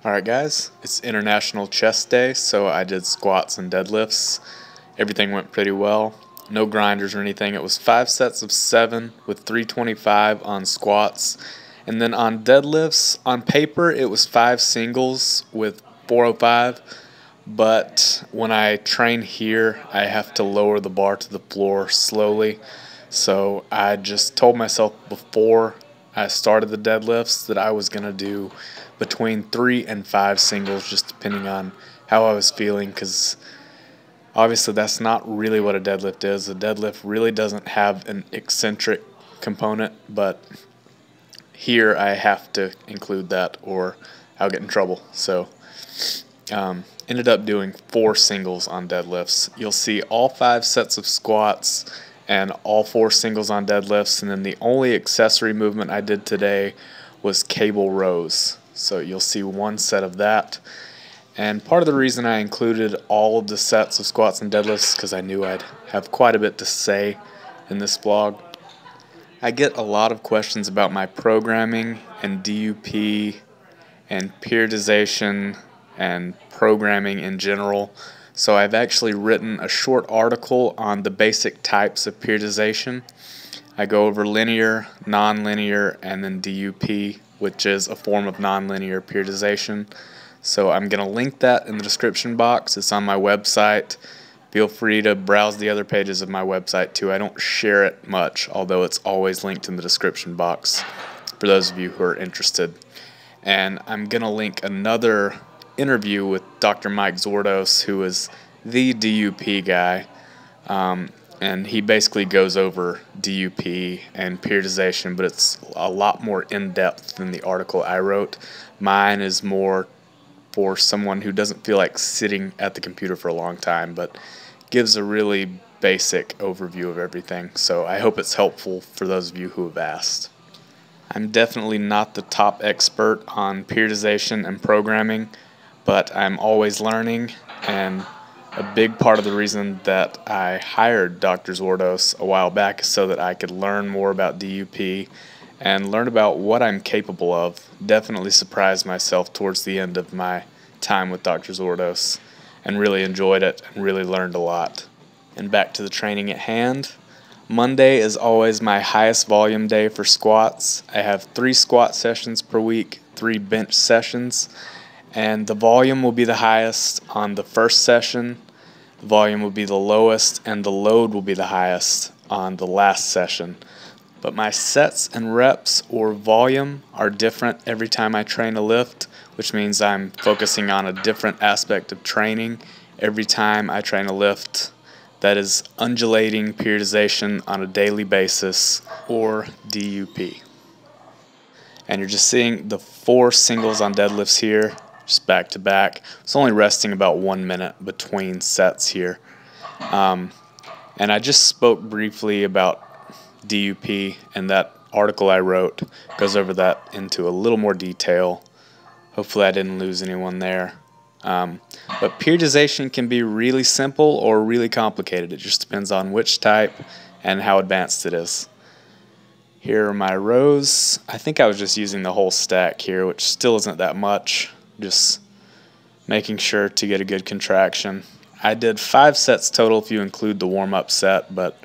Alright guys, it's International Chest Day, so I did squats and deadlifts. Everything went pretty well. No grinders or anything. It was 5 sets of 7 with 325 on squats. And then on deadlifts, on paper it was 5 singles with 405. But when I train here, I have to lower the bar to the floor slowly. So I just told myself before I started the deadlifts that I was going to do between 3 and 5 singles, just depending on how I was feeling, because obviously that's not really what a deadlift is. A deadlift really doesn't have an eccentric component, but here I have to include that or I'll get in trouble. So ended up doing 4 singles on deadlifts. You'll see all 5 sets of squats and all 4 singles on deadlifts, and then the only accessory movement I did today was cable rows. So you'll see 1 set of that. And part of the reason I included all of the sets of squats and deadlifts is because I knew I'd have quite a bit to say in this vlog. I get a lot of questions about my programming and DUP and periodization and programming in general. So I've actually written a short article on the basic types of periodization. I go over linear, nonlinear, and then DUP, which is a form of nonlinear periodization. So I'm going to link that in the description box. It's on my website. Feel free to browse the other pages of my website too. I don't share it much, although it's always linked in the description box for those of you who are interested. And I'm going to link another interview with Dr. Mike Zordos, who is the DUP guy, and he basically goes over DUP and periodization, but it's a lot more in-depth than the article I wrote. Mine is more for someone who doesn't feel like sitting at the computer for a long time, but gives a really basic overview of everything. So I hope it's helpful for those of you who have asked. I'm definitely not the top expert on periodization and programming, but I'm always learning, and a big part of the reason that I hired Dr. Zordos a while back is so that I could learn more about DUP and learn about what I'm capable of. Definitely surprised myself towards the end of my time with Dr. Zordos and really enjoyed it and really learned a lot. And back to the training at hand. Monday is always my highest volume day for squats. I have 3 squat sessions per week, 3 bench sessions. And the volume will be the highest on the first session, the volume will be the lowest, and the load will be the highest on the last session. But my sets and reps or volume are different every time I train a lift, which means I'm focusing on a different aspect of training every time I train a lift. That is undulating periodization on a daily basis, or DUP. And you're just seeing the 4 singles on deadlifts here, just back to back. It's only resting about 1 minute between sets here. And I just spoke briefly about DUP, and that article I wrote goes over that into a little more detail. Hopefully I didn't lose anyone there. But periodization can be really simple or really complicated. It just depends on which type and how advanced it is. Here are my rows. I think I was just using the whole stack here, which still isn't that much. Just making sure to get a good contraction. I did 5 sets total if you include the warm-up set, but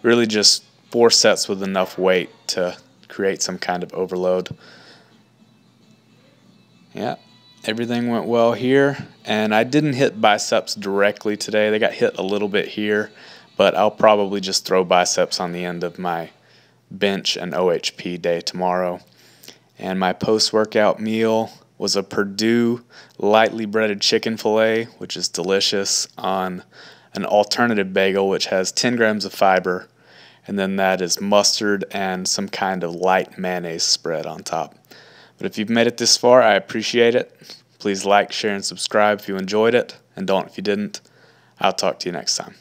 really just 4 sets with enough weight to create some kind of overload. Yeah, everything went well here, and I didn't hit biceps directly today. They got hit a little bit here, but I'll probably just throw biceps on the end of my bench and OHP day tomorrow. And my post-workout meal was a Purdue lightly breaded chicken fillet, which is delicious, on an alternative bagel which has 10 grams of fiber, and then that is mustard and some kind of light mayonnaise spread on top. But if you've made it this far, I appreciate it. Please like, share, and subscribe if you enjoyed it, and don't if you didn't. I'll talk to you next time.